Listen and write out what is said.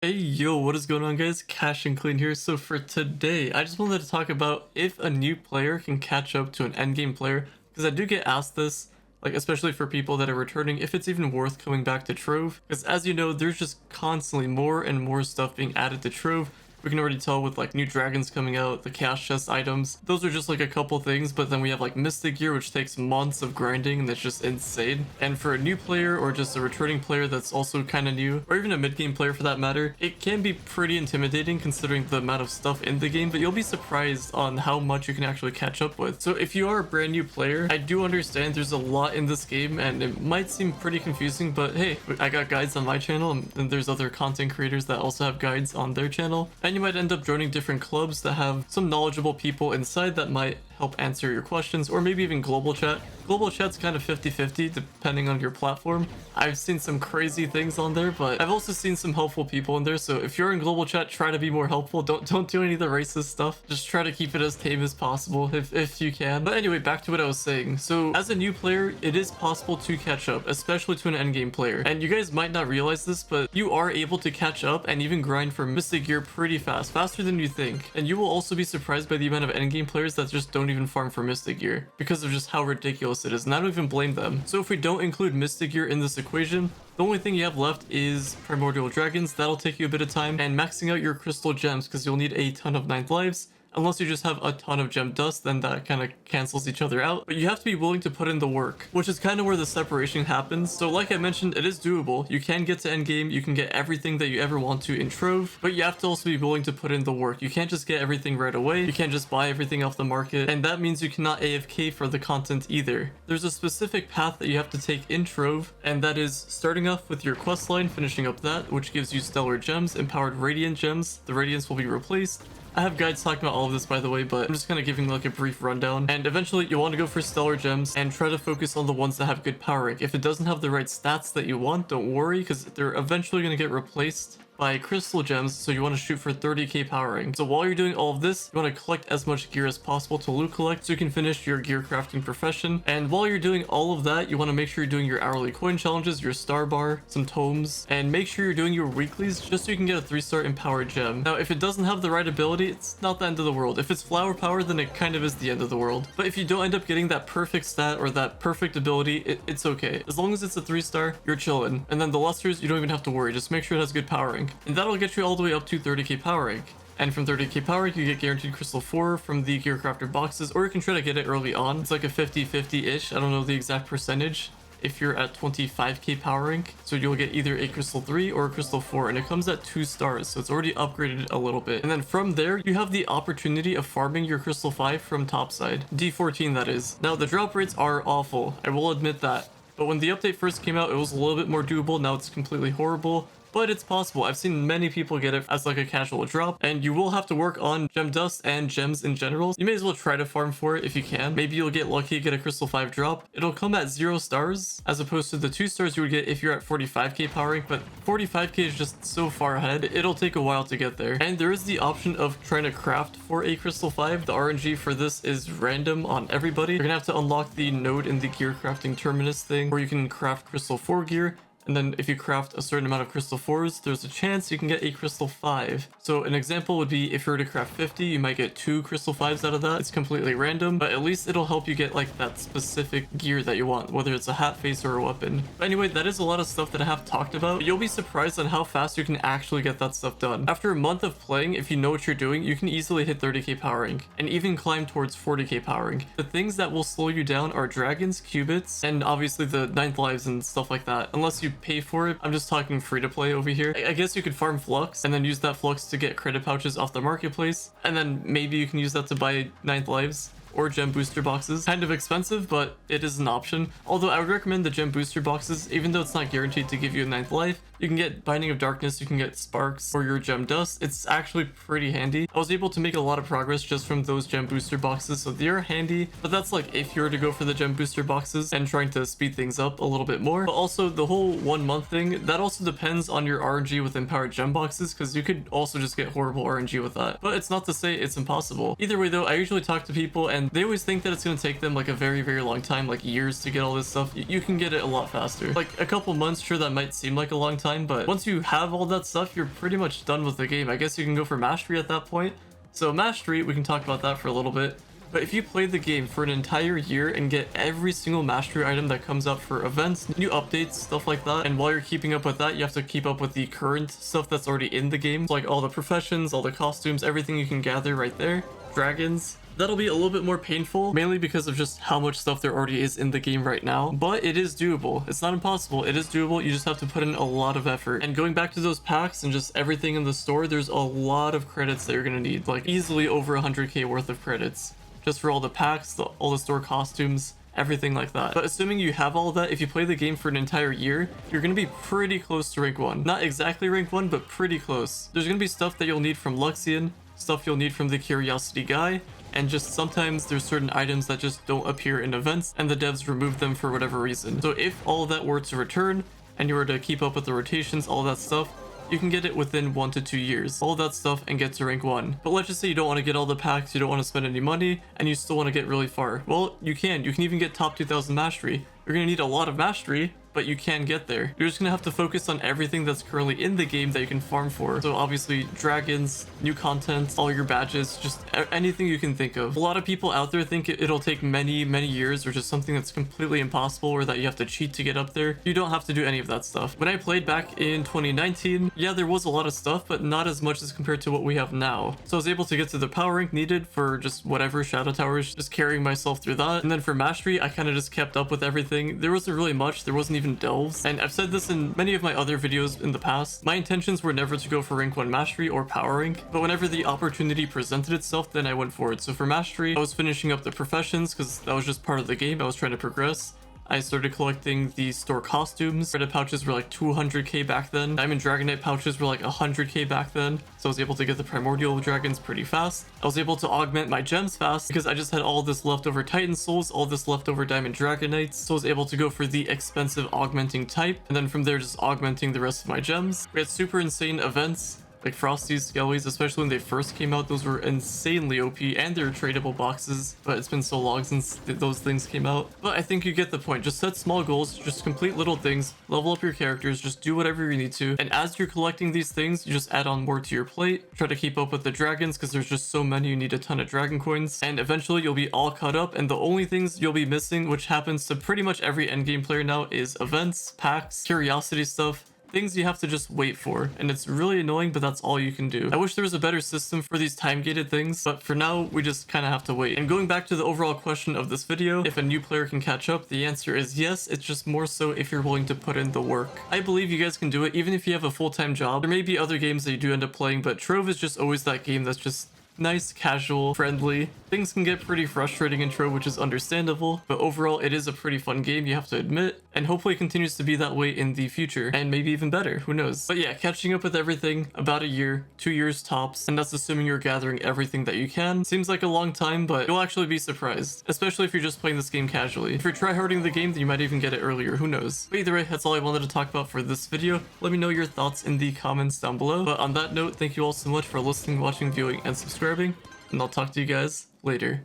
Hey yo, what is going on guys? Cash and Clean here. So for today, I just wanted to talk about if a new player can catch up to an endgame player, because I do get asked this, like especially for people that are returning, if it's even worth coming back to Trove, because as you know, there's just constantly more and more stuff being added to Trove. We can already tell with like new dragons coming out, the cash chest items. Those are just like a couple things, but then we have like Mystic Gear, which takes months of grinding and that's just insane. And for a new player or just a returning player that's also kind of new, or even a mid-game player for that matter, it can be pretty intimidating considering the amount of stuff in the game, but you'll be surprised on how much you can actually catch up with. So if you are a brand new player, I do understand there's a lot in this game and it might seem pretty confusing, but hey, I got guides on my channel and there's other content creators that also have guides on their channel. And you might end up joining different clubs that have some knowledgeable people inside that might help answer your questions, or maybe even global chat. Global chat's kind of 50-50 depending on your platform. I've seen some crazy things on there, but I've also seen some helpful people in there. So if you're in global chat, try to be more helpful. Don't do any of the racist stuff. Just try to keep it as tame as possible if you can. But anyway, back to what I was saying. So as a new player, it is possible to catch up, especially to an endgame player. And you guys might not realize this, but you are able to catch up and even grind for Mystic Gear pretty fast, faster than you think. And you will also be surprised by the amount of endgame players that just don't even farm for Mystic Gear because of just how ridiculous it is, and I don't even blame them. So if we don't include Mystic Gear in this equation, the only thing you have left is Primordial Dragons. That'll take you a bit of time, and maxing out your Crystal Gems because you'll need a ton of ninth lives. Unless you just have a ton of gem dust, then that kind of cancels each other out. But you have to be willing to put in the work, which is kind of where the separation happens. So like I mentioned, it is doable. You can get to endgame, you can get everything that you ever want to in Trove, but you have to also be willing to put in the work. You can't just get everything right away. You can't just buy everything off the market, and that means you cannot AFK for the content either. There's a specific path that you have to take in Trove, and that is starting off with your quest line, finishing up that, which gives you stellar gems, empowered radiant gems. The radiance will be replaced. I have guides talking about all of this, by the way, but I'm just kind of giving like a brief rundown. And eventually you want to go for stellar gems and try to focus on the ones that have good power rank. If it doesn't have the right stats that you want, don't worry, because they're eventually going to get replaced by crystal gems, so you want to shoot for 30k power rank. So while you're doing all of this, you want to collect as much gear as possible to loot collect so you can finish your gear crafting profession. And while you're doing all of that, you want to make sure you're doing your hourly coin challenges, your star bar, some tomes, and make sure you're doing your weeklies just so you can get a 3-star empowered gem. Now if it doesn't have the right ability, it's not the end of the world. If it's flower power, then it kind of is the end of the world. But if you don't end up getting that perfect stat or that perfect ability, it's okay. As long as it's a 3-star, you're chilling. And then the lusters, you don't even have to worry. Just make sure it has good power rank. And that'll get you all the way up to 30k power rank. And from 30k power rank, you get guaranteed crystal 4 from the gear crafter boxes, or you can try to get it early on. It's like a 50-50-ish. I don't know the exact percentage if you're at 25k power rank. So you'll get either a crystal 3 or a crystal 4, and it comes at 2 stars, so it's already upgraded a little bit. And then from there, you have the opportunity of farming your crystal 5 from topside. D14 that is. Now the drop rates are awful, I will admit that. But when the update first came out, it was a little bit more doable. Now it's completely horrible. But it's possible. I've seen many people get it as like a casual drop, and you will have to work on gem dust and gems in general. You may as well try to farm for it if you can. Maybe you'll get lucky, get a crystal 5 drop. It'll come at 0 stars as opposed to the 2 stars you would get if you're at 45k power rank, but 45k is just so far ahead. It'll take a while to get there. And there is the option of trying to craft for a crystal 5. The RNG for this is random on everybody. You're gonna have to unlock the node in the gear crafting terminus thing where you can craft crystal 4 gear. And then if you craft a certain amount of crystal 4s, there's a chance you can get a crystal 5. So an example would be if you were to craft 50, you might get 2 crystal 5s out of that. It's completely random, but at least it'll help you get like that specific gear that you want, whether it's a hat face or a weapon. But anyway, that is a lot of stuff that I have talked about. But you'll be surprised on how fast you can actually get that stuff done. After a month of playing, if you know what you're doing, you can easily hit 30k power rank and even climb towards 40k power rank. The things that will slow you down are dragons, cubits, and obviously the ninth lives and stuff like that, unless you pay for it. I'm just talking free to play over here. I guess you could farm flux and then use that flux to get credit pouches off the marketplace, and then maybe you can use that to buy ninth lives or gem booster boxes. Kind of expensive, but it is an option. Although I would recommend the gem booster boxes, even though it's not guaranteed to give you a ninth life. You can get Binding of Darkness, you can get Sparks or your gem dust. It's actually pretty handy. I was able to make a lot of progress just from those gem booster boxes, so they're handy. But that's like if you were to go for the gem booster boxes and trying to speed things up a little bit more. But also the whole 1 month thing, that also depends on your RNG with empowered gem boxes, because you could also just get horrible RNG with that. But it's not to say it's impossible. Either way though, I usually talk to people and and they always think that it's going to take them like a very, very long time, like years to get all this stuff. You can get it a lot faster. Like a couple months, sure, that might seem like a long time, but once you have all that stuff, you're pretty much done with the game. I guess you can go for mastery at that point. So mastery, we can talk about that for a little bit. But if you play the game for an entire year and get every single mastery item that comes up for events, new updates, stuff like that, and while you're keeping up with that, you have to keep up with the current stuff that's already in the game. So like all the professions, all the costumes, everything you can gather right there. Dragons. That'll be a little bit more painful, mainly because of just how much stuff there already is in the game right now. But it is doable. It's not impossible. It is doable. You just have to put in a lot of effort. And going back to those packs and just everything in the store, there's a lot of credits that you're going to need. Like easily over 100k worth of credits. Just for all the packs, all the store costumes, everything like that. But assuming you have all of that, if you play the game for an entire year, you're going to be pretty close to rank 1. Not exactly rank 1, but pretty close. There's going to be stuff that you'll need from Luxian, stuff you'll need from the Curiosity guy, and just sometimes there's certain items that just don't appear in events and the devs remove them for whatever reason. So if all of that were to return and you were to keep up with the rotations, all that stuff, you can get it within 1 to 2 years, all that stuff, and get to rank 1. But let's just say you don't want to get all the packs, you don't want to spend any money, and you still want to get really far. Well, you can even get top 2000 mastery. You're going to need a lot of mastery, but you can get there. You're just gonna have to focus on everything that's currently in the game that you can farm for. So obviously dragons, new content, all your badges, just anything you can think of. A lot of people out there think it'll take many years, or just something that's completely impossible, or that you have to cheat to get up there. You don't have to do any of that stuff. When I played back in 2019, yeah, there was a lot of stuff, but not as much as compared to what we have now. So I was able to get to the power rank needed for just whatever shadow towers, just carrying myself through that. And then for mastery, I kind of just kept up with everything. There wasn't really much. There wasn't even delves, and I've said this in many of my other videos in the past. My intentions were never to go for rank 1 mastery or power rank, but whenever the opportunity presented itself, then I went for it. So for mastery, I was finishing up the professions because that was just part of the game. I was trying to progress. I started collecting the store costumes. Credit pouches were like 200k back then. Diamond Dragonite pouches were like 100k back then. So I was able to get the primordial dragons pretty fast. I was able to augment my gems fast because I just had all this leftover Titan souls, all this leftover Diamond Dragonites. So I was able to go for the expensive augmenting type, and then from there just augmenting the rest of my gems. We had super insane events. Like Frosty's, Skellies, especially when they first came out, those were insanely OP, and they're tradable boxes, but it's been so long since those things came out. But I think you get the point. Just set small goals, just complete little things, level up your characters, just do whatever you need to, and as you're collecting these things, you just add on more to your plate. Try to keep up with the dragons, because there's just so many, you need a ton of dragon coins, and eventually you'll be all caught up, and the only things you'll be missing, which happens to pretty much every endgame player now, is events, packs, curiosity stuff, things you have to just wait for, and it's really annoying, but that's all you can do. I wish there was a better system for these time-gated things, but for now, we just kind of have to wait. And going back to the overall question of this video, if a new player can catch up, the answer is yes. It's just more so if you're willing to put in the work. I believe you guys can do it, even if you have a full-time job. There may be other games that you do end up playing, but Trove is just always that game that's just nice, casual, friendly. Things can get pretty frustrating in Trove, which is understandable, but overall it is a pretty fun game, you have to admit, and hopefully it continues to be that way in the future, and maybe even better, who knows. But yeah, catching up with everything, about a year, 2 years tops, and that's assuming you're gathering everything that you can. Seems like a long time, but you'll actually be surprised, especially if you're just playing this game casually. If you're tryharding the game, then you might even get it earlier, who knows. But either way, that's all I wanted to talk about for this video. Let me know your thoughts in the comments down below. But on that note, thank you all so much for listening, watching, viewing, and subscribing, and I'll talk to you guys later.